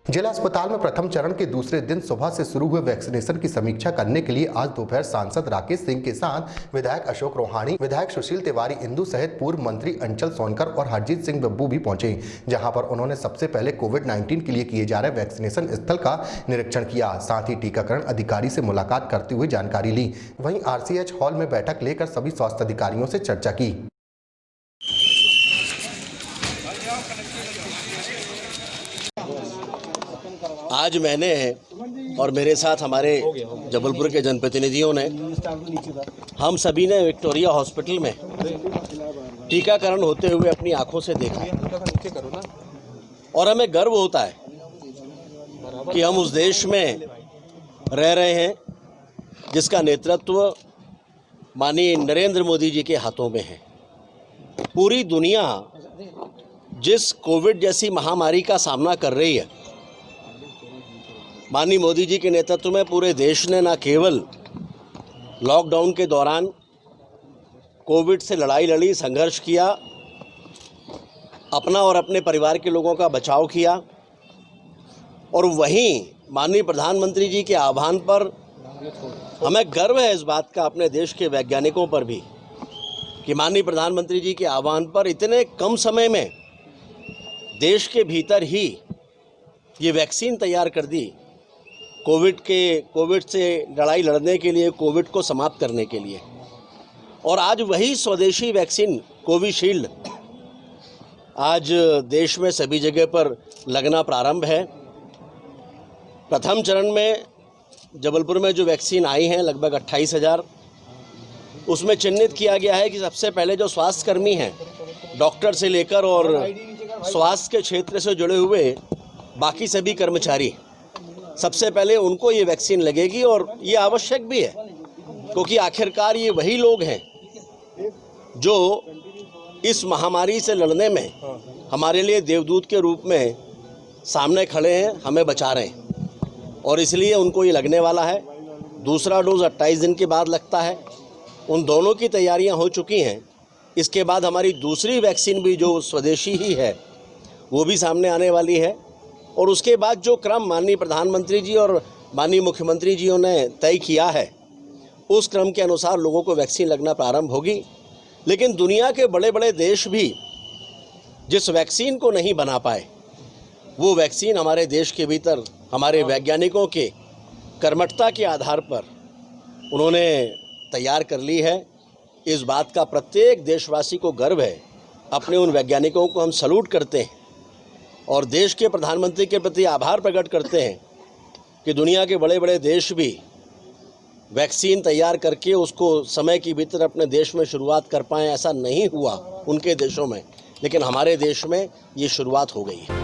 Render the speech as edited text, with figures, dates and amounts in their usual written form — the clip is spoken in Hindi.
जिला अस्पताल में प्रथम चरण के दूसरे दिन सुबह से शुरू हुए वैक्सीनेशन की समीक्षा करने के लिए आज दोपहर सांसद राकेश सिंह के साथ विधायक अशोक रोहाणी, विधायक सुशील तिवारी इंदु सहित पूर्व मंत्री अंचल सोनकर और हरजीत सिंह बब्बू भी पहुंचे, जहां पर उन्होंने सबसे पहले कोविड-19 के लिए किए जा रहे वैक्सीनेशन स्थल का निरीक्षण किया। साथ ही टीकाकरण अधिकारी से मुलाकात करते हुए जानकारी ली। वहीं RCH हॉल में बैठक लेकर सभी स्वास्थ्य अधिकारियों से चर्चा की। आज मैंने और मेरे साथ हमारे जबलपुर के जनप्रतिनिधियों ने, हम सभी ने विक्टोरिया हॉस्पिटल में टीकाकरण होते हुए अपनी आंखों से देखा और हमें गर्व होता है कि हम उस देश में रह रहे हैं जिसका नेतृत्व माननीय नरेंद्र मोदी जी के हाथों में है। पूरी दुनिया जिस कोविड जैसी महामारी का सामना कर रही है, माननीय मोदी जी के नेतृत्व में पूरे देश ने न केवल लॉकडाउन के दौरान कोविड से लड़ाई लड़ी, संघर्ष किया, अपना और अपने परिवार के लोगों का बचाव किया, और वहीं माननीय प्रधानमंत्री जी के आह्वान पर हमें गर्व है इस बात का, अपने देश के वैज्ञानिकों पर भी, कि माननीय प्रधानमंत्री जी के आह्वान पर इतने कम समय में देश के भीतर ही ये वैक्सीन तैयार कर दी कोविड से लड़ाई लड़ने के लिए, कोविड को समाप्त करने के लिए। और आज वही स्वदेशी वैक्सीन कोविशील्ड आज देश में सभी जगह पर लगना प्रारंभ है। प्रथम चरण में जबलपुर में जो वैक्सीन आई हैं लगभग 28,000, उसमें चिन्हित किया गया है कि सबसे पहले जो स्वास्थ्यकर्मी हैं, डॉक्टर से लेकर और स्वास्थ्य के क्षेत्र से जुड़े हुए बाकी सभी कर्मचारी, सबसे पहले उनको ये वैक्सीन लगेगी। और ये आवश्यक भी है, क्योंकि आखिरकार ये वही लोग हैं जो इस महामारी से लड़ने में हमारे लिए देवदूत के रूप में सामने खड़े हैं, हमें बचा रहे हैं, और इसलिए उनको ये लगने वाला है। दूसरा डोज 28 दिन के बाद लगता है। उन दोनों की तैयारियां हो चुकी हैं। इसके बाद हमारी दूसरी वैक्सीन भी जो स्वदेशी ही है वो भी सामने आने वाली है, और उसके बाद जो क्रम माननीय प्रधानमंत्री जी और माननीय मुख्यमंत्री जियों ने तय किया है, उस क्रम के अनुसार लोगों को वैक्सीन लगना प्रारंभ होगी। लेकिन दुनिया के बड़े बड़े देश भी जिस वैक्सीन को नहीं बना पाए, वो वैक्सीन हमारे देश के भीतर हमारे वैज्ञानिकों के कर्मठता के आधार पर उन्होंने तैयार कर ली है। इस बात का प्रत्येक देशवासी को गर्व है। अपने उन वैज्ञानिकों को हम सैल्यूट करते हैं और देश के प्रधानमंत्री के प्रति आभार प्रकट करते हैं कि दुनिया के बड़े बड़े देश भी वैक्सीन तैयार करके उसको समय के भीतर अपने देश में शुरुआत कर पाएँ। ऐसा नहीं हुआ उनके देशों में, लेकिन हमारे देश में ये शुरुआत हो गई है।